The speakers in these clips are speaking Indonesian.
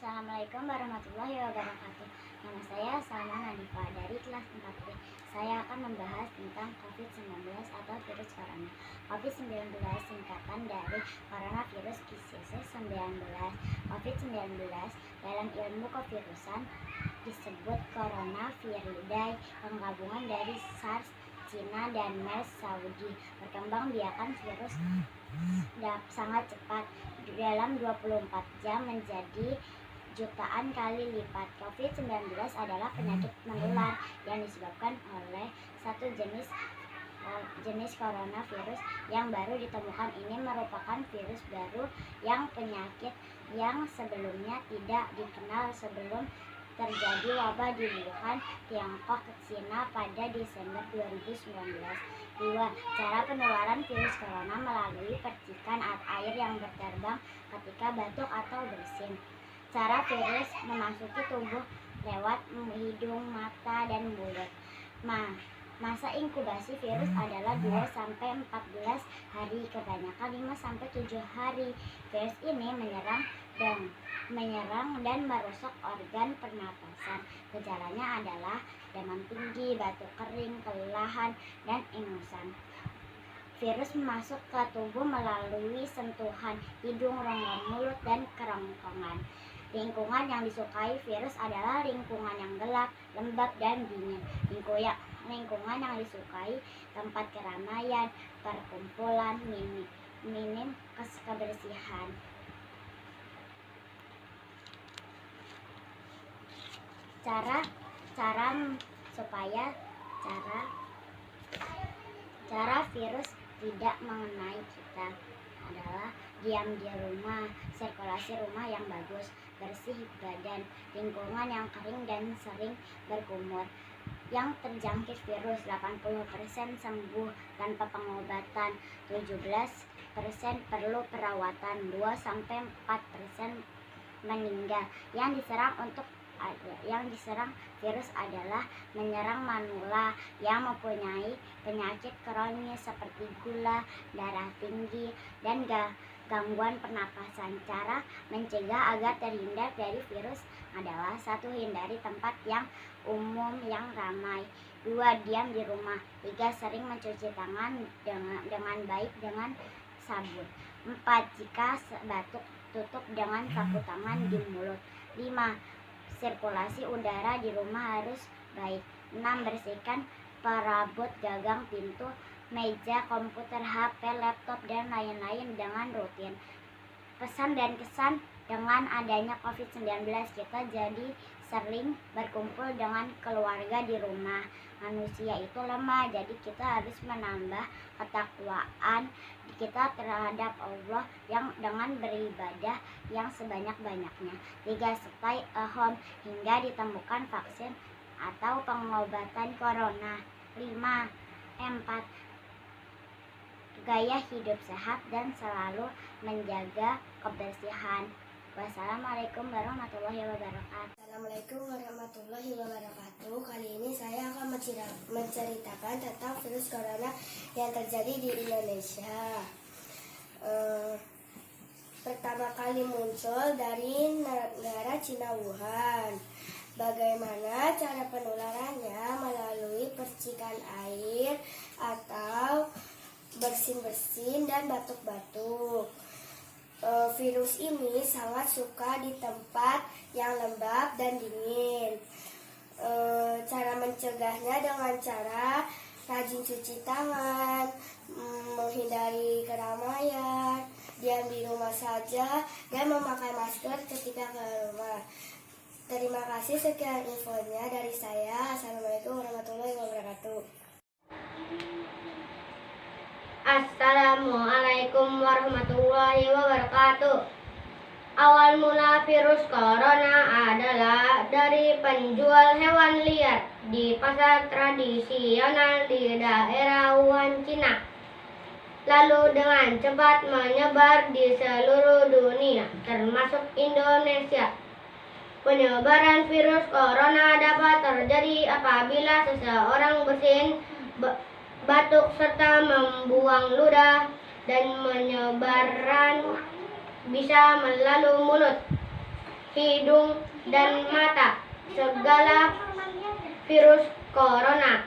Assalamualaikum warahmatullahi wabarakatuh. Nama saya Salma Nadifa dari kelas 4B. Saya akan membahas tentang COVID-19 atau virus corona. COVID-19 singkatan dari coronavirus disease 19. COVID-19 dalam ilmu kevirusan disebut coronaviridai, penggabungan dari SARS Cina dan MERS Saudi. Berkembang biakan virus sangat cepat, dalam 24 jam menjadi jutaan kali lipat. COVID-19 adalah penyakit menular yang disebabkan oleh satu jenis coronavirus yang baru ditemukan. Ini merupakan virus baru yang penyakit yang sebelumnya tidak dikenal sebelum terjadi wabah di Wuhan, Tiongkok, Cina pada Desember 2019. 2. Cara penularan virus corona melalui percikan air yang berterbang ketika batuk atau bersin. Cara virus memasuki tubuh lewat hidung, mata, dan mulut. Masa inkubasi virus adalah 2-14 hari, kebanyakan 5-7 hari. Virus ini menyerang dan merusak organ pernapasan. Gejalanya adalah demam tinggi, batuk kering, kelelahan, dan ingusan. Virus masuk ke tubuh melalui sentuhan hidung, rongga mulut, dan kerongkongan. Lingkungan yang disukai virus adalah lingkungan yang gelap, lembab, dan dingin. Lingkungan yang disukai tempat keramaian, perkumpulan, minim kebersihan. Cara virus tidak mengenai kita adalah diam di rumah, sirkulasi rumah yang bagus, bersih badan, lingkungan yang kering dan sering berkumur. Yang terjangkit virus 80% sembuh tanpa pengobatan, 17% perlu perawatan, 2-4% meninggal. Yang diserang virus adalah menyerang manula yang mempunyai penyakit kronis seperti gula, darah tinggi, dan gangguan pernapasan. Cara mencegah agar terhindar dari virus adalah 1. Hindari tempat yang umum yang ramai. 2. Diam di rumah. 3. Sering mencuci tangan dengan baik dengan sabun. 4. Jika batuk, tutup dengan sapu tangan di mulut. 5. Sirkulasi udara di rumah harus baik. 6. Bersihkan perabot gagang, pintu, meja, komputer, HP, laptop, dan lain-lain dengan rutin. Pesan dan kesan: dengan adanya COVID-19 kita jadi sering berkumpul dengan keluarga di rumah. Manusia itu lemah, jadi kita harus menambah ketakwaan kita terhadap Allah yang dengan beribadah yang sebanyak-banyaknya. 3. Stay at home hingga ditemukan vaksin atau pengobatan corona. 4. Gaya hidup sehat dan selalu menjaga kebersihan. Wassalamualaikum warahmatullahi wabarakatuh. Assalamualaikum warahmatullahi wabarakatuh. Kali ini saya akan menceritakan tentang virus corona yang terjadi di Indonesia. Pertama kali muncul dari negara Cina, Wuhan. Bagaimana cara penularannya? Melalui percikan air atau bersin-bersin dan batuk-batuk. Virus ini sangat suka di tempat yang lembab dan dingin. Cara mencegahnya dengan cara rajin cuci tangan, menghindari keramaian, diam di rumah saja, dan memakai masker ketika keluar. Terima kasih, sekian infonya dari saya. Assalamualaikum warahmatullahi wabarakatuh. Assalamualaikum warahmatullahi wabarakatuh. Awal mula virus corona adalah dari penjual hewan liar di pasar tradisional di daerah Wuhan, Cina. Lalu dengan cepat menyebar di seluruh dunia, termasuk Indonesia. Penyebaran virus corona dapat terjadi apabila seseorang bersin, batuk, serta membuang ludah, dan menyebaran bisa melalui mulut. hidung, dan mata. Segala virus corona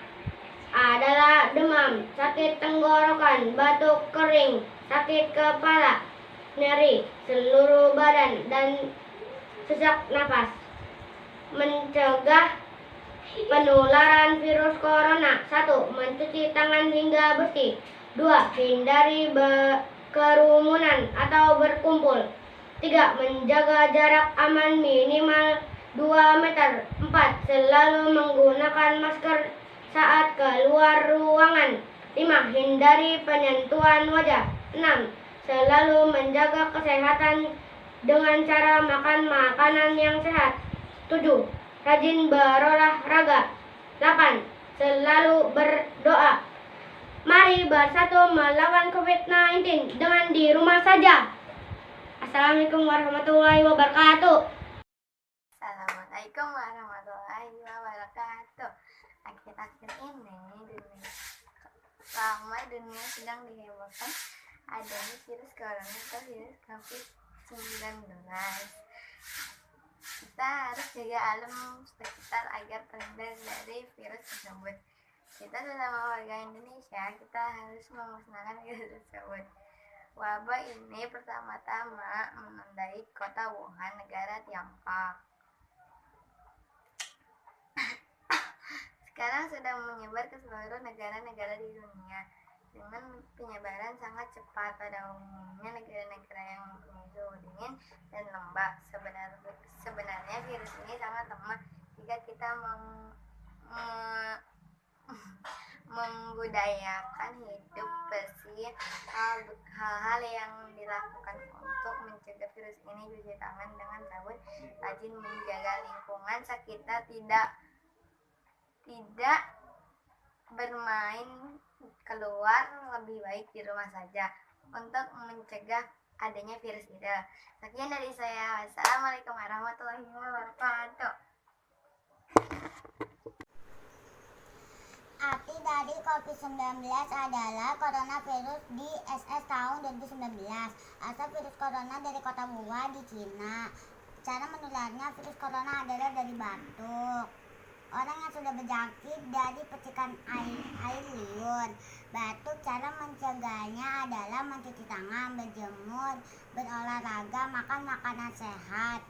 adalah demam, sakit tenggorokan, batuk kering, sakit kepala, nyeri seluruh badan, dan sesak napas. Mencegah penularan virus corona: 1. Mencuci tangan hingga bersih. 2. Hindari kerumunan atau berkumpul. 3. Menjaga jarak aman minimal 2 meter. 4. Selalu menggunakan masker saat keluar ruangan. 5. Hindari penyentuhan wajah. 6. Selalu menjaga kesehatan dengan cara makan makanan yang sehat. 7. Rajin berolahraga. 8. Selalu berdoa. Mari bersatu melawan COVID-19 dengan di rumah saja. Assalamualaikum warahmatullahi wabarakatuh. Assalamualaikum warahmatullahi wabarakatuh. Akhir-akhir ini dunia sedang dihebohkan adanya virus corona atau virus COVID-19. Kita harus jaga alam sekitar agar terhindar dari virus tersebut. Kita sesama warga Indonesia, kita harus memusnahkan virus tersebut. Wabah ini pertama-tama menandai kota Wuhan, negara Tiongkok. Sekarang sudah menyebar ke seluruh negara-negara di dunia. Dengan penyebaran sangat cepat, pada umumnya negara-negara yang mempunyai suhu dingin dan lembab. Sebenarnya virus ini sangat lemah jika kita membudayakan hidup bersih. Hal-hal yang dilakukan untuk mencegah virus ini: cuci tangan dengan sabun, rajin menjaga lingkungan sekitar, tidak bermain keluar, lebih baik di rumah saja untuk mencegah adanya virus itu. Sekian dari saya. Wassalamualaikum warahmatullahi wabarakatuh. Arti dari COVID-19 adalah coronavirus di SS tahun 2019. Asal virus corona dari kota Wuhan di Cina. Cara menularnya virus corona adalah dari batuk. Orang yang sudah berjangkit dari percikan air liur. Batuk, cara mencegahnya adalah mencuci tangan, berjemur, berolahraga, makan makanan sehat,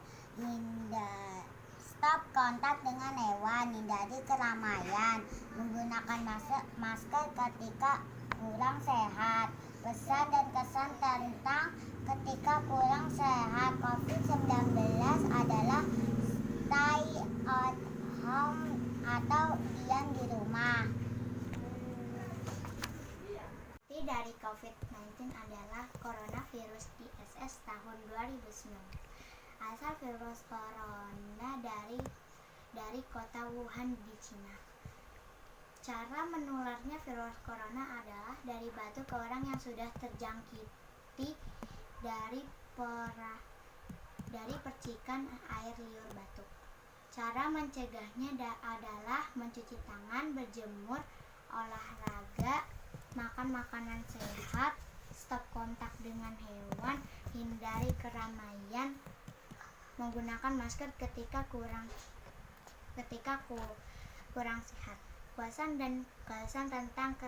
stop kontak dengan hewan, hindari keramaian, menggunakan masker ketika kurang sehat. Pesan dan kesan tentang ketika kurang sehat COVID-19 adalah stay at home atau diam di rumah. Arti dari COVID-19 adalah coronavirus di SS tahun 2019. Asal virus corona dari kota Wuhan di Cina. Cara menularnya virus corona adalah dari batuk ke orang yang sudah terjangkiti dari percikan air liur batuk. Cara mencegahnya adalah mencuci tangan, berjemur, olahraga, makan makanan sehat, stop kontak dengan hewan, hindari keramaian, menggunakan masker ketika kurang sehat. Pesan dan kesan tentang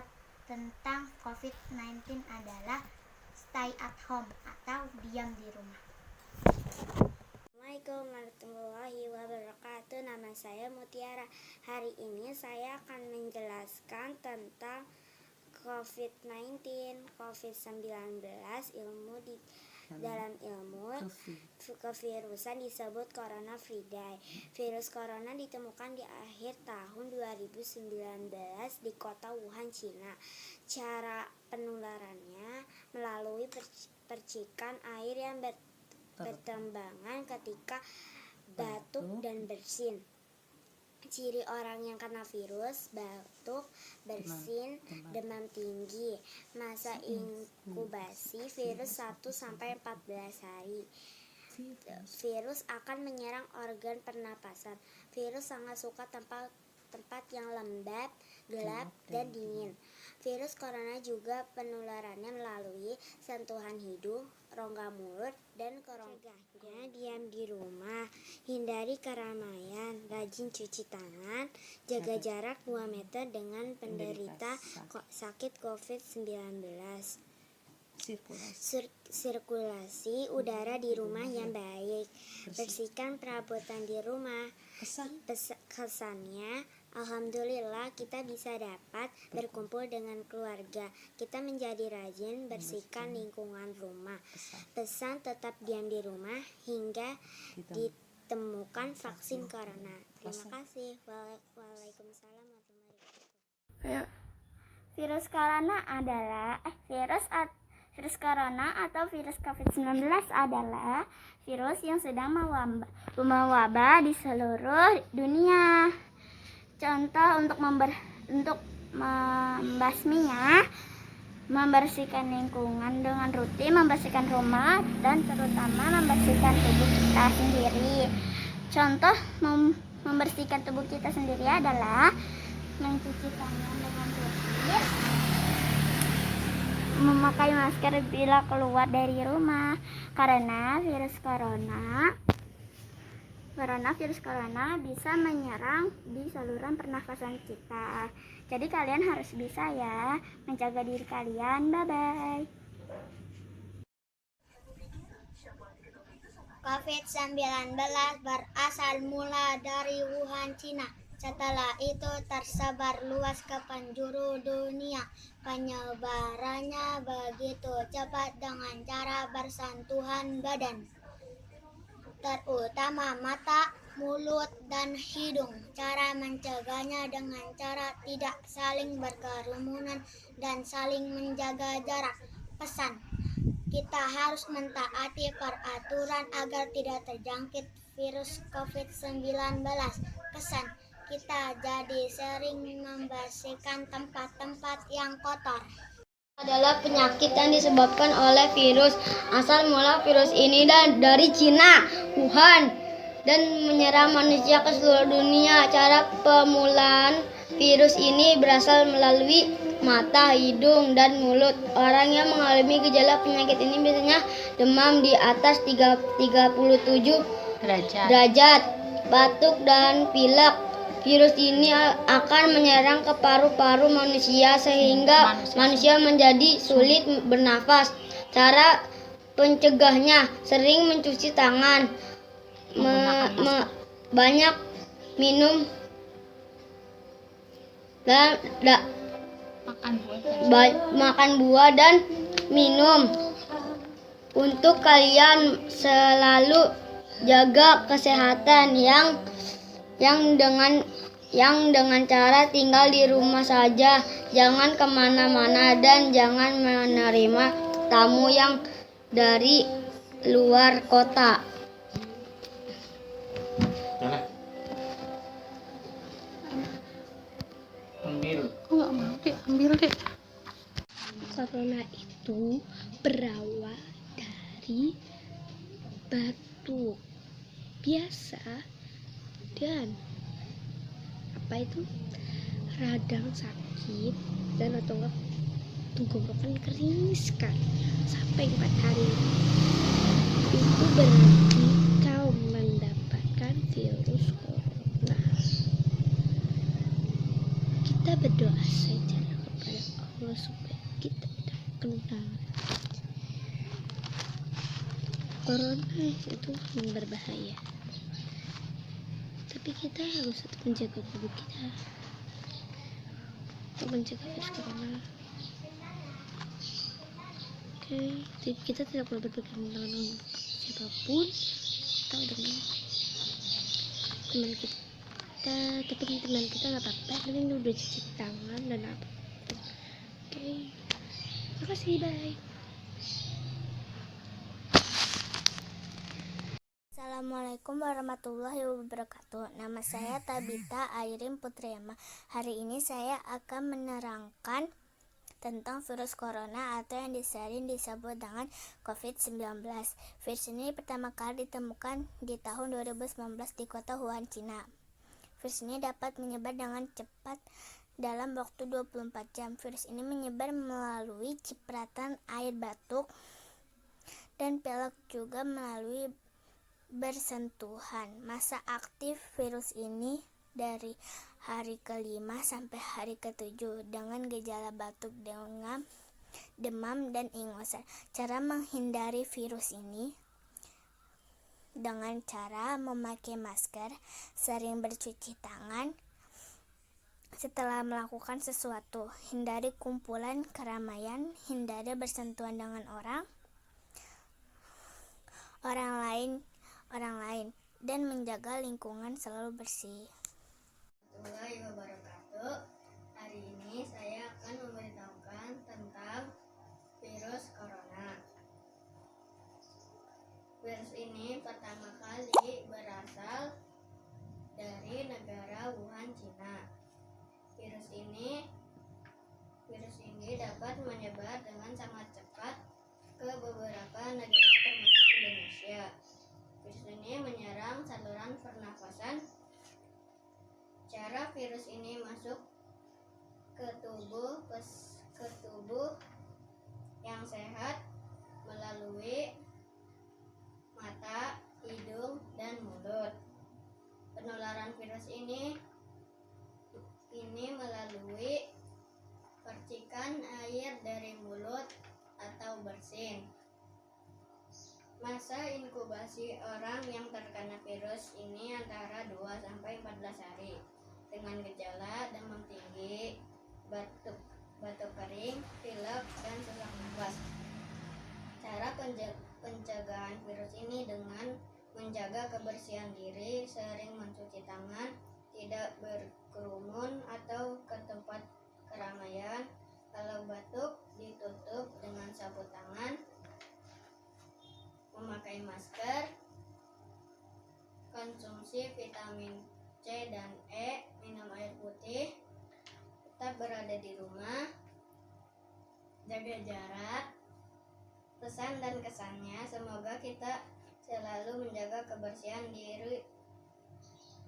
COVID-19 adalah stay at home atau diam di rumah. Assalamualaikum warahmatullahi wabarakatuh. Nama saya Mutiara. Hari ini saya akan menjelaskan tentang COVID-19, COVID-19. Dalam ilmu kevirusan disebut Corona Friday. Virus corona ditemukan di akhir tahun 2019 di kota Wuhan, Cina. Cara penularannya melalui percikan air yang bertembangan ketika batuk dan bersin. Ciri orang yang kena virus: batuk, bersin, demam tinggi. Masa inkubasi virus 1-14 hari. Virus akan menyerang organ pernapasan. Virus sangat suka tempat yang lembab, gelap, dan dingin. Virus corona juga penularannya melalui sentuhan hidung, rongga mulut, dan kerongkongan. Diam di rumah. Hindari keramaian, rajin cuci tangan, jaga jarak 2 meter dengan penderita sakit COVID-19. Sirkulasi udara di rumah yang baik. Bersihkan perabotan di rumah. Kesannya, alhamdulillah kita bisa dapat berkumpul dengan keluarga. Kita menjadi rajin bersihkan lingkungan rumah. Pesan tetap diam di rumah hingga ditemukan vaksin corona. Terima kasih. Waalaikumsalam warahmatullahi wabarakatuh. Virus corona adalah virus corona atau virus COVID-19 adalah virus yang sedang mewabah di seluruh dunia. Contoh untuk membasminya, membersihkan lingkungan dengan rutin, membersihkan rumah, dan terutama membersihkan tubuh kita sendiri. Contoh membersihkan tubuh kita sendiri adalah mencuci tangan dengan rutin, memakai masker bila keluar dari rumah, karena virus corona bisa menyerang di saluran pernafasan kita. Jadi kalian harus bisa ya menjaga diri kalian. Bye-bye. COVID-19 berasal mula dari Wuhan, Cina. Setelah itu tersebar luas ke penjuru dunia. Penyebarannya begitu cepat dengan cara bersentuhan badan, terutama mata, mulut, dan hidung. Cara mencegahnya dengan cara tidak saling berkerumunan dan saling menjaga jarak. Pesan, kita harus mentaati peraturan agar tidak terjangkit virus COVID-19. Kesan, kita jadi sering membersihkan tempat-tempat yang kotor. Adalah penyakit yang disebabkan oleh virus. Asal mula virus ini dari Cina, Wuhan, dan menyerang manusia ke seluruh dunia. Cara pemulaan virus ini berasal melalui mata, hidung, dan mulut. Orang yang mengalami gejala penyakit ini biasanya demam di atas 37 derajat, batuk, dan pilek. Virus ini akan menyerang ke paru-paru manusia sehingga manusia menjadi sulit bernafas. Cara pencegahnya sering mencuci tangan, banyak minum dan makan buah dan minum. Untuk kalian selalu jaga kesehatan yang dengan cara tinggal di rumah saja, jangan kemana-mana, dan jangan menerima tamu yang dari luar kota. Ambil deh. Corona itu berawal dari batuk biasa dan radang sakit dan atau enggak tenggorokan kering sekali sampai 4 hari. Itu berarti kau mendapatkan virus corona. Kita berdoa saja kepada Allah supaya kita tidak kena. Corona itu berbahaya, tapi kita harus tetap menjaga tubuh kita untuk mencegah virus corona. Jadi kita tidak boleh berpegang tangan dengan siapapun atau dengan teman kita. Tapi teman kita nggak apa-apa, nanti udah cuci tangan dan apa. Terima kasih, bye. Assalamualaikum warahmatullahi wabarakatuh. Nama saya Tabita Airin Putriama. Hari ini saya akan menerangkan tentang virus corona atau yang sering disebut dengan COVID-19. Virus ini pertama kali ditemukan di tahun 2019 di kota Wuhan, Cina. Virus ini dapat menyebar dengan cepat dalam waktu 24 jam. Virus ini menyebar melalui cipratan air batuk dan pilek, juga melalui bersentuhan. Masa aktif virus ini dari hari ke-5 sampai hari ke-7 dengan gejala batuk, demam, dan ingusan. Cara menghindari virus ini dengan cara memakai masker, sering bercuci tangan setelah melakukan sesuatu, hindari kumpulan keramaian, hindari bersentuhan dengan orang lain, dan menjaga lingkungan selalu bersih. Warahmatullahi wabarakatuh. Hari ini saya akan memberitahukan tentang virus corona. Virus ini pertama kali berasal dari negara Wuhan, Cina. Virus ini dapat menyebar dengan sangat cepat ke beberapa negara termasuk Indonesia. Virus ini menyerang saluran pernafasan. Cara virus ini masuk ke tubuh yang sehat melalui mata, hidung, dan mulut. Penularan virus ini melalui percikan air dari mulut atau bersin. Masa inkubasi orang yang terkena virus ini antara 2-14 hari dengan gejala demam tinggi, batuk kering, pilek, dan sesak nafas. Cara pencegahan virus ini dengan menjaga kebersihan diri, sering mencuci tangan, tidak berkerumun atau ke tempat keramaian. Kalau batuk, ditutup dengan sapu tangan, memakai masker, konsumsi vitamin C dan E, minum air putih, tetap berada di rumah, jaga jarak. Pesan dan kesannya, semoga kita selalu menjaga kebersihan diri,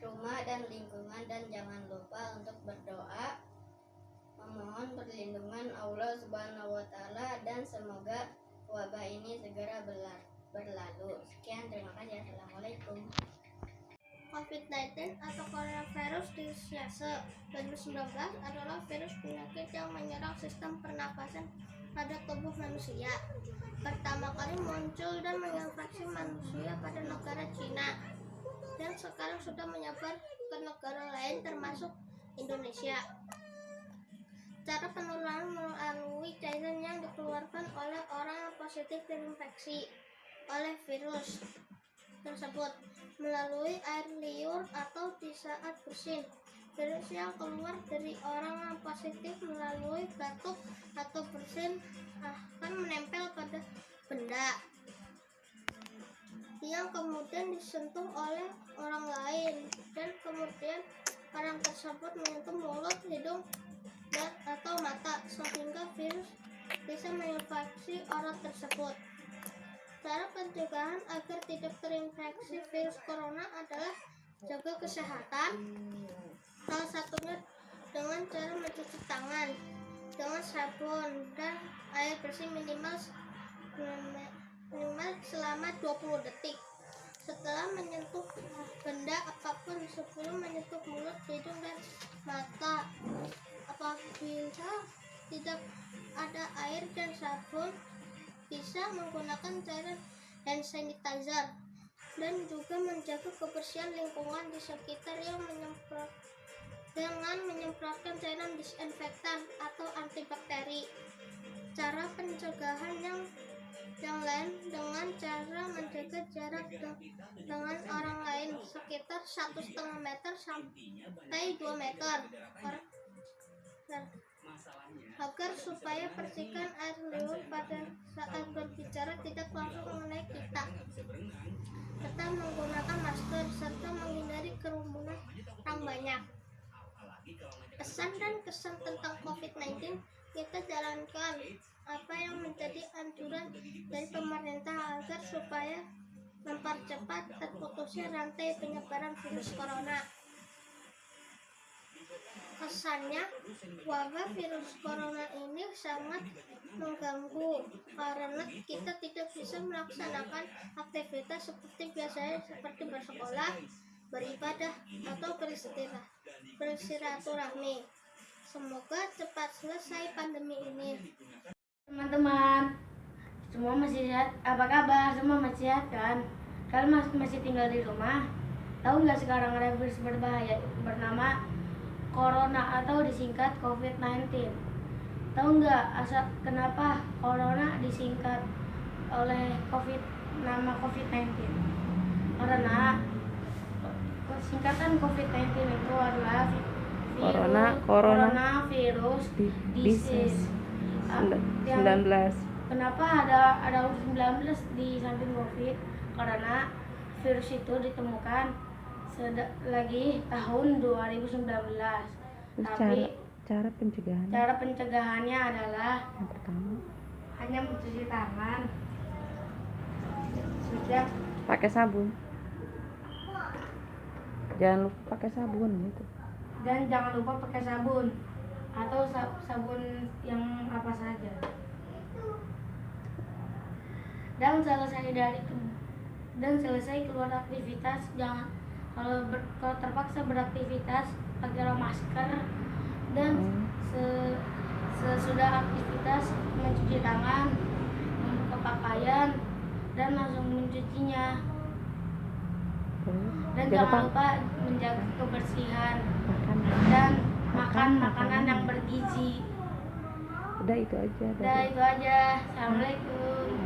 rumah, dan lingkungan, dan jangan lupa untuk berdoa, memohon perlindungan Allah Subhanahu wa Ta'ala, dan semoga wabah ini segera berlalu. Sekian, terima kasih. Assalamualaikum. COVID-19 atau coronavirus disease 2019 adalah virus penyakit yang menyerang sistem pernapasan pada tubuh manusia. Pertama kali muncul dan menginfeksi manusia pada negara Cina, dan sekarang sudah menyebar ke negara lain termasuk Indonesia. Cara penularan melalui cairan yang dikeluarkan oleh orang yang positif terinfeksi oleh virus tersebut melalui air liur atau di saat bersin. Virus yang keluar dari orang yang positif melalui batuk atau bersin akan menempel pada benda yang kemudian disentuh oleh orang lain, dan kemudian orang tersebut menyentuh mulut, hidung, dan atau mata, sehingga virus bisa menginfeksi orang tersebut. Cara pencegahan agar tidak terinfeksi virus corona adalah jaga kesehatan. Salah satunya dengan cara mencuci tangan dengan sabun dan air bersih minimal selama 20 detik. Setelah menyentuh benda apapun, sebelum menyentuh mulut, hidung, dan mata. Apabila tidak ada air dan sabun, bisa menggunakan cairan hand sanitizer, dan juga menjaga kebersihan lingkungan di sekitar dengan menyemprotkan cairan disinfektan atau antibakteri. Cara pencegahan yang lain dengan cara menjaga jarak dengan orang lain sekitar 1,5 meter sampai 2 meter agar supaya percikan air liur pada saat berbicara tidak langsung mengenai kita. Tetap menggunakan masker serta menghindari kerumunan orang banyak. Pesan dan kesan tentang COVID-19 kita jalankan apa yang menjadi anjuran dari pemerintah agar supaya mempercepat terputusnya rantai penyebaran virus corona. Kesannya, wabah virus corona ini sangat mengganggu karena kita tidak bisa melaksanakan aktivitas seperti biasanya, seperti bersekolah, beribadah, atau bersiraturahmi. Semoga cepat selesai pandemi ini. Teman-teman, semua masih sehat? Apa kabar? Semua masih sehat kan? Kalian masih tinggal di rumah? Tahu nggak sekarang ada virus berbahaya bernama Corona atau disingkat COVID-19? Tahu nggak kenapa Corona disingkat oleh nama COVID-19? Karena singkatan COVID-19 itu adalah coronavirus disease 19. Kenapa ada 19 di samping COVID? Karena virus itu ditemukan lagi tahun 2019. Tapi cara pencegahannya adalah yang pertama hanya mencuci tangan, sudah pakai sabun. Jangan lupa pakai sabun gitu. Dan jangan lupa pakai sabun atau sabun yang apa saja. Dan selesai keluar aktivitas, jangan kalau terpaksa beraktivitas pakai masker, dan sesudah aktivitas mencuci tangan, membuka pakaian dan langsung mencucinya. Dan jangan lupa menjaga kebersihan dan makan makanan yang bergizi. Udah itu aja. Assalamualaikum.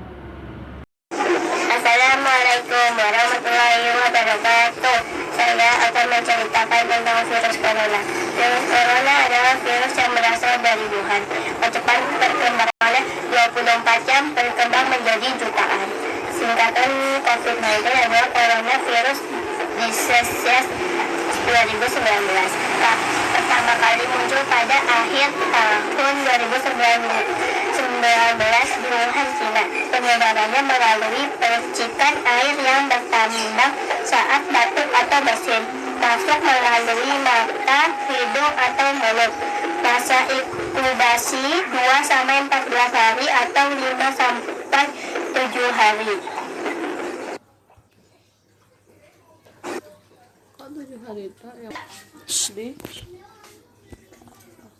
Assalamualaikum warahmatullahi wabarakatuh. Saya akan menceritakan tentang virus corona. Virus corona adalah virus yang berasal dari Wuhan. Kecepatan perkembangannya 24 jam, berkembang menjadi jutaan. Singkatan COVID-19 adalah coronavirus disease 2019. Pertama kali muncul pada akhir tahun 2019 di Wuhan, China. Penyebarannya melalui percikan air yang bertambah saat batuk atau bersin, masuk melalui mata, hidung, atau mulut. Masa inkubasi 2-14 hari atau 5-7 hari.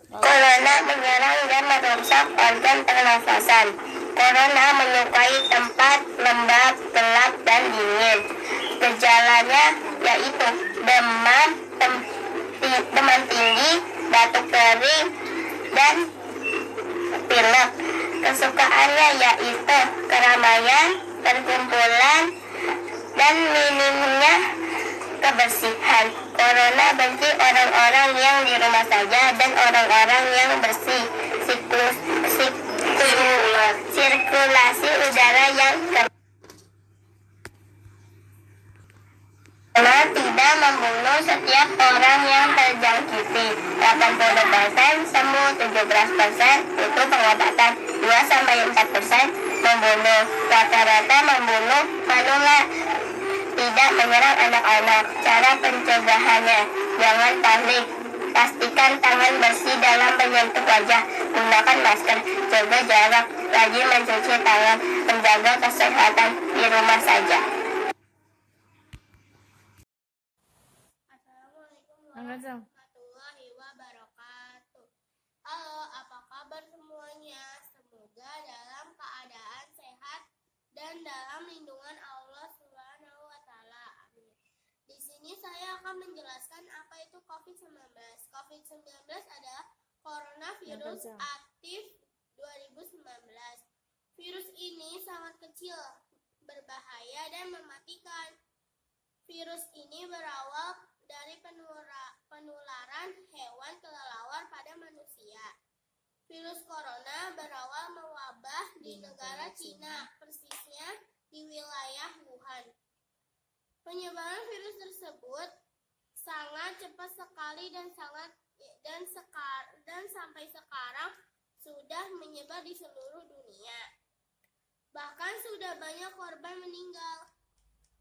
Corona menyerang dan merusak organ pernafasan. Corona menyukai tempat lembab, gelap, dan dingin. Gejalanya yaitu demam tinggi, batuk kering, dan pilek. Kesukaannya yaitu keramaian, perkumpulan, dan minimnya kebersihan. Corona benci orang-orang yang di rumah saja dan orang-orang yang bersih. Sirkulasi udara yang Corona tidak membunuh setiap orang yang terjangkiti. 80% sembuh, 17% butuh pengobatan, 2-4% membunuh. Rata-rata membunuh menular, tidak menyerang anak-anak. Cara pencegahannya: jangan panik, pastikan tangan bersih dalam menyentuh wajah, gunakan masker, jaga jarak, rajin mencuci tangan, menjaga kesehatan di rumah saja. Assalamualaikum warahmatullahi wabarakatuh. Halo, apa kabar semuanya? Semoga dalam keadaan sehat dan dalam lindungan Allah Subhanahu wa Ta'ala. Amin. Di sini saya akan menjelaskan apa itu COVID-19. COVID-19 adalah coronavirus aktif 2019. Virus ini sangat kecil, berbahaya, dan mematikan. Virus ini berawal dari penularan hewan kelelawar pada manusia. Virus corona berawal mewabah di negara Cina, persisnya di wilayah Wuhan. Penyebaran virus tersebut sangat cepat sekali dan sampai sekarang sudah menyebar di seluruh dunia. Bahkan sudah banyak korban meninggal.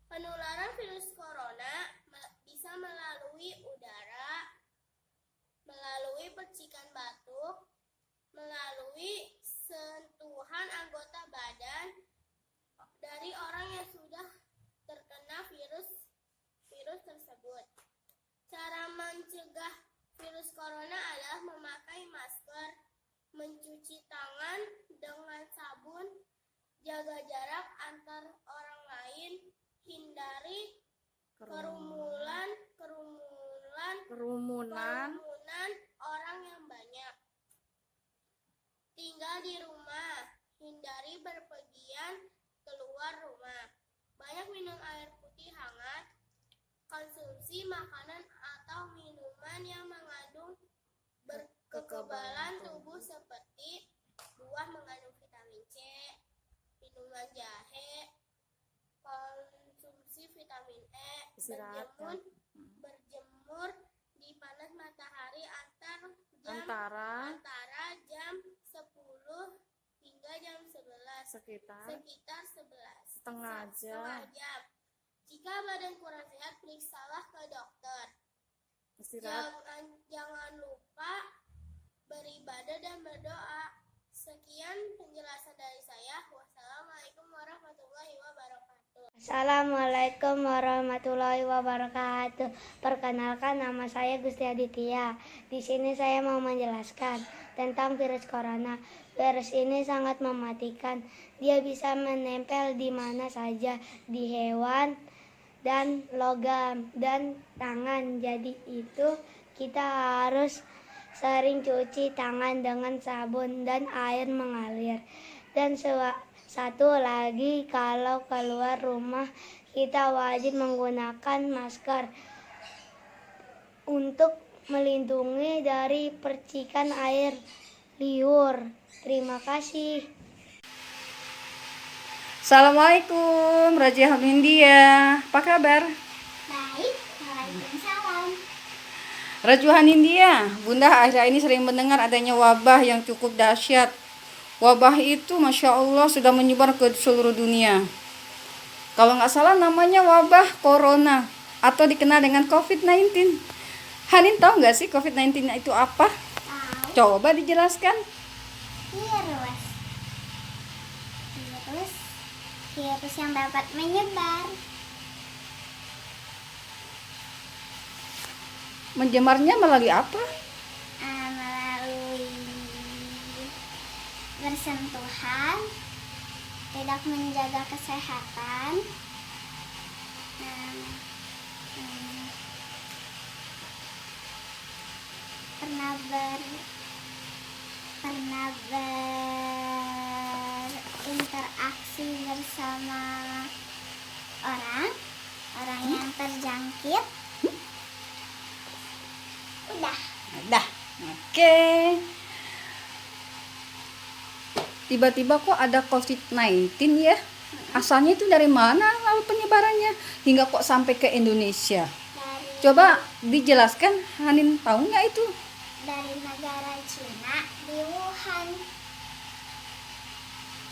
Penularan virus corona bisa melalui udara, corona adalah memakai masker, mencuci tangan dengan sabun, jaga jarak antar orang lain, hindari kerumunan orang yang banyak. Tinggal di rumah, hindari berpergian keluar rumah. Banyak minum air putih hangat, konsumsi makanan atau minuman yang mengandung kekebalan tubuh seperti buah mengandung vitamin C, minuman jahe, konsumsi vitamin E, berjemur di panas matahari antara jam 10 hingga jam 11, sekitar 11 setengah jam. Jika badan kurang sehat, periksalah ke dokter. Jangan lupa beribadah dan berdoa. Sekian penjelasan dari saya. Wassalamualaikum warahmatullahi wabarakatuh. Assalamualaikum warahmatullahi wabarakatuh. Perkenalkan, nama saya Gusti Aditya. Di sini saya mau menjelaskan tentang virus corona. Virus ini sangat mematikan. Dia bisa menempel di mana saja, di hewan dan logam dan tangan. Jadi itu kita harus sering cuci tangan dengan sabun dan air mengalir. Dan satu lagi, kalau keluar rumah kita wajib menggunakan masker untuk melindungi dari percikan air liur. Terima kasih. Assalamualaikum, Raja Hanindia. Apa kabar? Baik, waalaikumsalam. Raja Hanindia, Bunda akhir-akhir ini sering mendengar adanya wabah yang cukup dahsyat. Wabah itu Masya Allah sudah menyebar ke seluruh dunia. Kalau nggak salah namanya wabah corona atau dikenal dengan COVID-19. Hanin tahu nggak sih COVID-19 itu apa? Tahu. Coba dijelaskan. Virus yang dapat menyebar. Menyebarnya melalui apa? Melalui bersentuhan, tidak menjaga kesehatan, pernah berinteraksi bersama orang yang terjangkit. Dah. Oke. Tiba-tiba kok ada COVID-19 ya? Asalnya itu dari mana lalu penyebarannya hingga kok sampai ke Indonesia? Coba dijelaskan, Hanin tahu nggak itu? Dari negara Cina di Wuhan,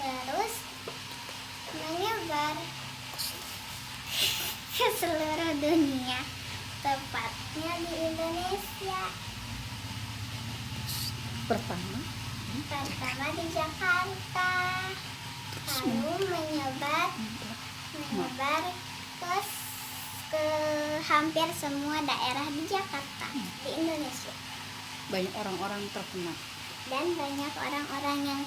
terus menyebar ke seluruh dunia, tepatnya di Indonesia. Pertama di Jakarta, lalu menyebar ke hampir semua daerah di Jakarta, di Indonesia. banyak orang-orang terkena. Dan banyak orang-orang yang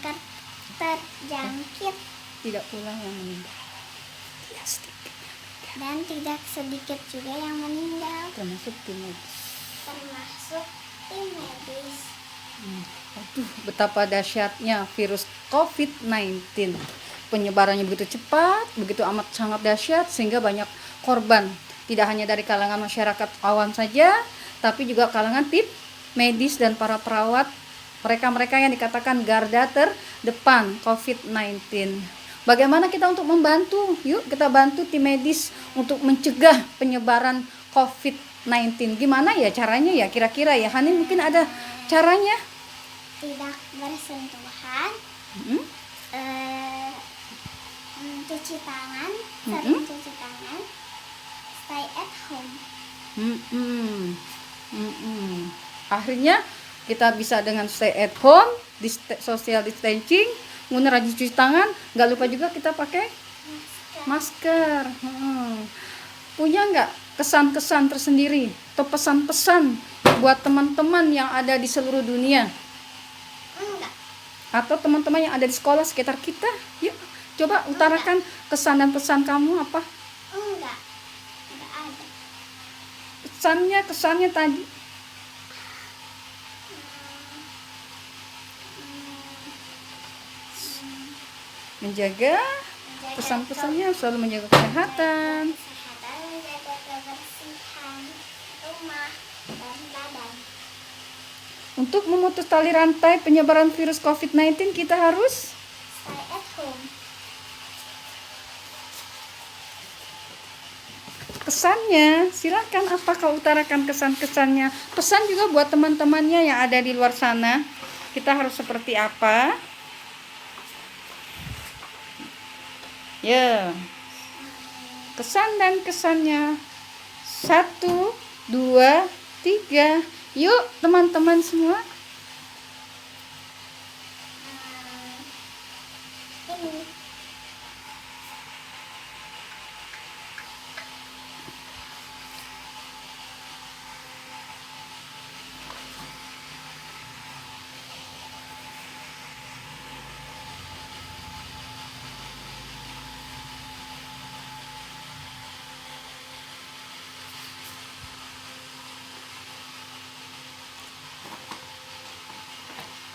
terjangkit. Tidak pula yang meninggal. Tidak sedikit. Dan tidak sedikit juga yang meninggal. Termasuk tim medis. Aduh, betapa dahsyatnya virus COVID-19. Penyebarannya begitu cepat, begitu amat sangat dahsyat sehingga banyak korban. Tidak hanya dari kalangan masyarakat awam saja, tapi juga kalangan tim medis dan para perawat, mereka-mereka yang dikatakan garda terdepan COVID-19. Bagaimana kita untuk membantu? Yuk kita bantu tim medis untuk mencegah penyebaran COVID-19. Gimana ya caranya ya kira-kira ya? Hanin mungkin ada caranya? Tidak bersentuhan, cuci tangan, sering cuci tangan, stay at home. Akhirnya kita bisa dengan stay at home, social distancing, kemudian rajin cuci tangan, nggak lupa juga kita pakai masker. Punya nggak kesan-kesan tersendiri atau pesan-pesan buat teman-teman yang ada di seluruh dunia? Enggak. Atau teman-teman yang ada di sekolah sekitar kita? Yuk, coba utarakan kesan dan pesan kamu apa? Enggak ada. Kesannya tadi. Menjaga pesan-pesannya selalu menjaga kesehatan. Kesehatan, menjaga kebersihan rumah dan badan. Untuk memutus tali rantai penyebaran virus COVID-19 kita harus Stay at home. kesannya. Silakan apa kau utarakan kesan-kesannya. Pesan juga buat teman-temannya yang ada di luar sana. Kita harus seperti apa? Ya. Kesan dan kesannya. 1, 2, 3. Yuk teman-teman semua. Ini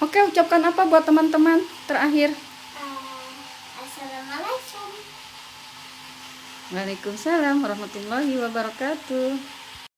Oke, ucapkan apa buat teman-teman terakhir? Assalamualaikum. Waalaikumsalam warahmatullahi wabarakatuh.